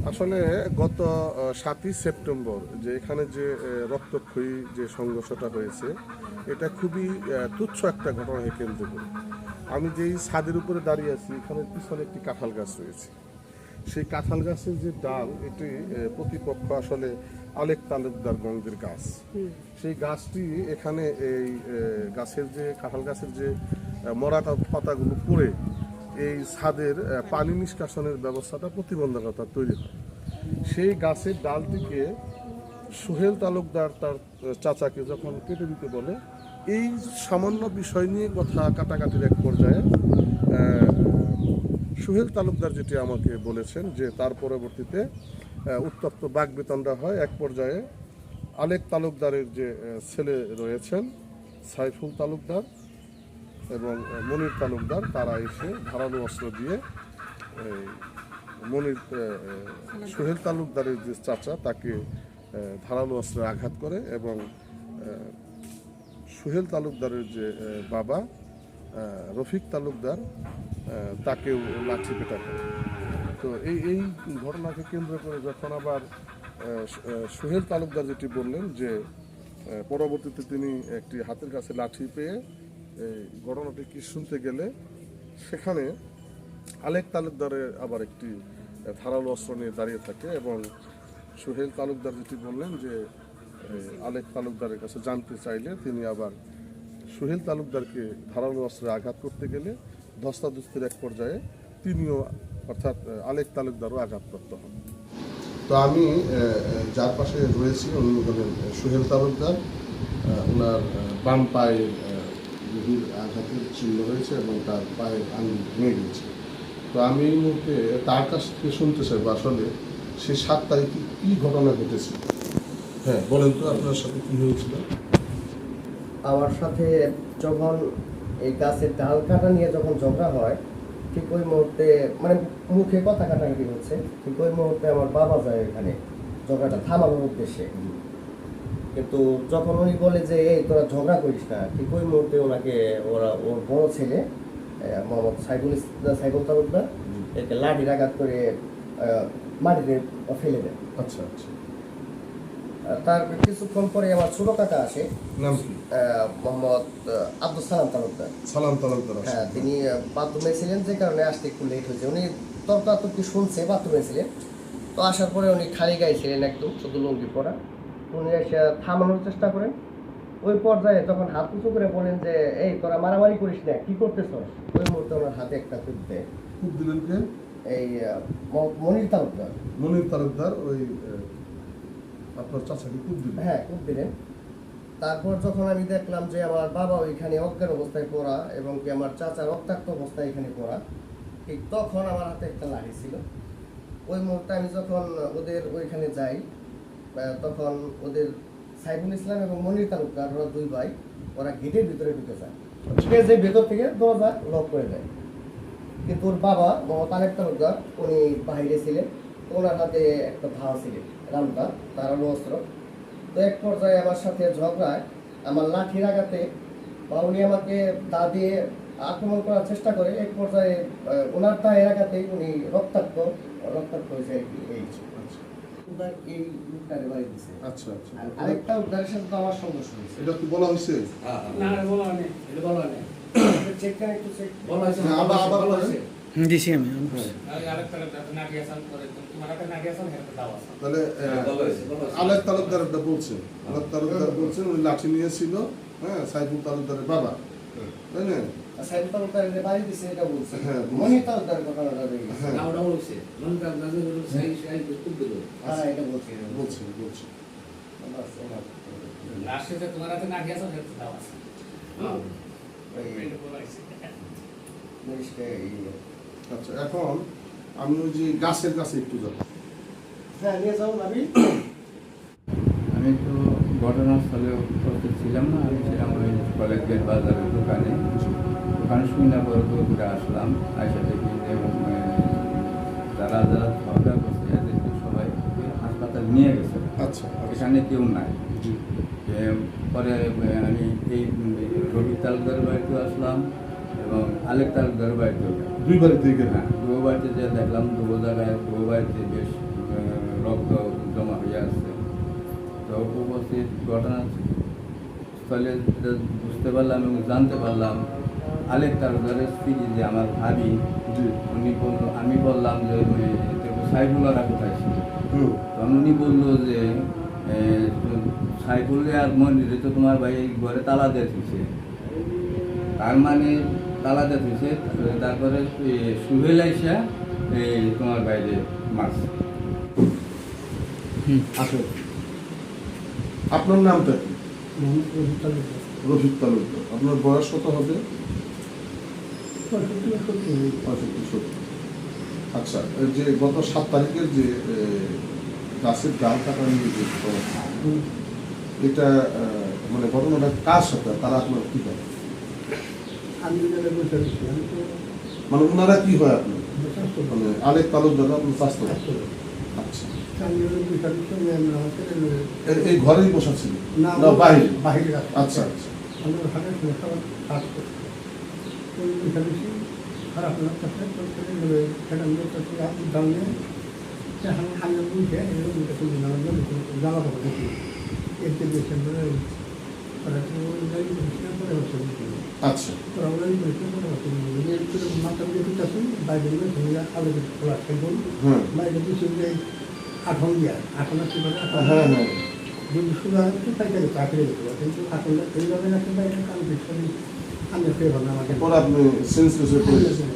আসলে গত ৭ই সেপ্টেম্বর যে এখানে যে রক্তক্ষয়ী যে সংঘর্ষটা হয়েছে, এটা খুবই তুচ্ছ একটা ঘটনাকে কেন্দ্র করে। আমি যেই ছাদের উপরে দাঁড়িয়ে আছি, এখানে পিছনে একটি কাঁঠাল গাছ রয়েছে। সেই কাঁঠাল গাছের যে ডাল, এটি প্রতিপক্ষ আসলে আলেক তালুকদার গঙ্গের গাছ। সেই গাছটি এখানে এই গাছের যে কাঁঠাল গাছের যে মরা পাতাগুলো পড়ে এই ছাদের পানি নিষ্কাশনের ব্যবস্থাটা প্রতিবন্ধকতা তৈরি হয়। সেই গাছের ডালটিকে সোহেল তালুকদার তার চাচাকে যখন কেটে দিতে বলে, এই সামান্য বিষয় নিয়ে কথা কাটাকাটির এক পর্যায়ে সোহেল তালুকদার যেটি আমাকে বলেছেন যে তার পরবর্তীতে উত্তপ্ত বাকবিতণ্ডা হয়। এক পর্যায়ে আলেক তালুকদারের যে ছেলে রয়েছেন সাইফুল তালুকদার এবং মনির তালুকদার, তারা এসে ধারালো অস্ত্র দিয়ে মনির সোহেল তালুকদারের যে চাচা তাকে ধারালো অস্ত্রে আঘাত করে এবং সোহেল তালুকদারের যে বাবা রফিক তালুকদার তাকেও লাঠি পেটা করে। তো এই ঘটনাকে কেন্দ্র করে যখন আবার সোহেল তালুকদার যেটি বললেন যে পরবর্তীতে তিনি একটি হাতের কাছে লাঠি পেয়ে ঘটনাটি কি শুনতে গেলে সেখানে আলেক তালুকদারের আবার একটি ধারালো অস্ত্র নিয়ে দাঁড়িয়ে থাকে এবং সোহেল তালুকদার যেটি বললেন যে আলেক তালুকদারের কাছে জানতে চাইলে তিনি আবার সোহেল তালুকদারকে ধারালো অস্ত্রে আঘাত করতে গেলে ধস্তাধস্তির এক পর্যায়ে তিনিও অর্থাৎ আলেক তালুকদারও আঘাতপ্রাপ্ত হন। তো আমি যার পাশে রয়েছি উনি হলেন সোহেল তালুকদার। ওনার বাম পায়ে গভীর আঘাতের চিহ্ন হয়েছে এবং তার পায়ের আঙুল ভেঙে গিয়েছে। তো আমি এই মুহূর্তে তার কাছ থেকে শুনতে চাইব আসলে সে 7 তারিখে কী ঘটনা ঘটেছিল। হ্যাঁ বলেন তো, আপনার সাথে কী হয়েছিল? আমার সাথে যখন এই গাছের ডাল কাটা নিয়ে যখন ঝগড়া হয়, ঠিক ওই মুহূর্তে মানে মুখে কথা কাটাকাটি হচ্ছে, ঠিক ওই মুহূর্তে আমার বাবা যায় এখানে ঝগড়াটা থামানোর উদ্দেশ্যে। কিন্তু যখন উনি বলে যে এই তোরা ঝগড়া করিস না, ঠিক ওই মুহূর্তে ওনাকে ওর বড় ছেলে মোহাম্মদ সাইফুল তালুকদার একে লাঠির আঘাত করে মাটিতে ফেলে দেয়। আচ্ছা আচ্ছা। তার কিছুক্ষণ পরে আমার ছোট কাকা আসে, নাম কি? মোহাম্মদ আব্দুল সালাম তালুকদার। সালাম তালুকদার। হ্যাঁ, তিনি বাথরুমে ছিলেন, যে কারণে আসতে একটু লেট হয়েছে। উনি তর্কাতর্কি শুনছে, বাথরুমে ছিলেন। তো আসার পরে উনি খালি গায়ে ছিলেন, একদম শুধু লুঙ্গি পরা। উনি এসে থামানোর চেষ্টা করেন। ওই পর্যায়ে তখন হাত উঁচু করে বলেন যে এই তোরা মারামারি করিস না, কি করতেছ? ওই মুহূর্তে ওনার হাতে একটা খুব দেয়। খুব দিলেন কে? এই মনির তালুকদার। মনির তালুকদার ওই আপনার চাচাকে খুব দিলেন? হ্যাঁ, খুব দিলেন। তারপর যখন আমি দেখলাম যে আমার বাবা ওইখানে অজ্ঞান অবস্থায় পড়া এবং কি আমার চাচা রক্তাক্ত অবস্থায় এখানে পড়া, ঠিক তখন আমার হাতে একটা লাঠি ছিল। ওই মুহূর্তে আমি যখন ওদের ওইখানে যাই, তখন ওদের সাইফুল ইসলাম এবং মনির তালুকদার, ওরা দুই ভাই, ওরা গেটের ভিতরে ঢুকে যায়। যে ভেতর থেকে দরজা লক করে দেয়। কিন্তু ওর বাবা মোহাম্মদ আলেক তালুকদার উনি বাইরে ছিলেন, ওনার হাতে একটা ধাওয়া ছিলেন, রামদা, ধারালো অস্ত্র। তো এক পর্যায়ে আমার সাথে ঝগড়ায় আমার লাঠির আঘাতে বা উনি আমাকে দা দিয়ে আক্রমণ করার চেষ্টা করে। এক পর্যায়ে ওনার দায়ের আঘাতেই উনি রক্তাক্ত হয়েছে আর কি। এই লোকটারে বাড়ি দিছে। আচ্ছা আচ্ছা। আর আরেকটা উদ্ধারের সাথে তো আমার সংঘর্ষ হয়েছে। এটা কি বলা হয়েছে? না, বলা নেই, এটা বলা নেই। চেক করে একটু চেক বলা হয়েছে। আবার বলা হয়েছে। দিছি আমি। তাহলে আলেক তালুকদার বলছে, আলেক তালুকদার বলছেন উনি লাঠি নিয়েছিল, হ্যাঁ, সাইফুল তালুকদারের বাবা, তাই না? সাইফুল তালুকদারের বাড়ি দিছে এটা বলছে। হ্যাঁ, মনির তালুকদারের ঘটনাটা দেখি। হ্যাঁ, হ্যাঁ, এটা বলছে। বলছে। আচ্ছা, এখন আমি ওই যে গাছের কাছে একটু যাবো। হ্যাঁ, নিয়ে যাও ভাবি। আমি তো ঘটনাস্থলে উপস্থিত ছিলাম না, আমি ছিলাম ওই কলেজের বাজারের দোকানে শুনে পরে ঘুরে আসলাম। আইসা দেখি যে যারা ঝগড়া করছে এদেরকে সবাই হাসপাতাল নিয়ে গেছে। আচ্ছা, এখানে কেউ নাই। পরে আমি এই রবি তালুকদারের বাড়িতে আসলাম এবং আলেক তালুকদারের বাড়িতে দুই বাড়িতে গেলাম। হ্যাঁ, দুটো বাড়িতে যে দেখলাম দুটো জায়গায় দুটো বাড়িতে বেশ রক্ত জমা হয়ে আছে। তো উপস্থিত ঘটনাস্থলে বুঝতে পারলাম এবং জানতে পারলাম আলেক তালুকদারের স্ত্রী যে আমার ভাবি, জি। উনি বললো, আমি বললাম যে সাইফুল্লাহরা কোথায় ছিল। হুম। তখন উনি বললো যে সাইফুল্লাহ আর মন্দিরে তো তোমার ভাই ঘরে তালা দিয়ে দিচ্ছে, তার মানে তালা দিয়ে দিচ্ছে। তারপরে সুহেল আইসা তোমার বাইরে মারছে। আসেন, আপনার নামটা কি? রফিক তালুকদার। আপনার বয়স কত হবে? 65-70। আচ্ছা, এই যে গত 7 তারিখের যে গাছের ডাল কাটা নিয়ে যে ঘটনা, এটা মানে ঘটনাটা কার সাথে, তারা আপনার কি করে? মানে ওনারা কি হয় আপনার? মানে আলেক তালুকদার আপনার স্বাস্থ্য? আচ্ছা, এই ঘরেই বসা ছিল না বাইরে? আচ্ছা আচ্ছা। আচ্ছা, হ্যাঁ হ্যাঁ হ্যাঁ। পরে আপনি সেন্সলেস হয়ে পড়ে গেছেন।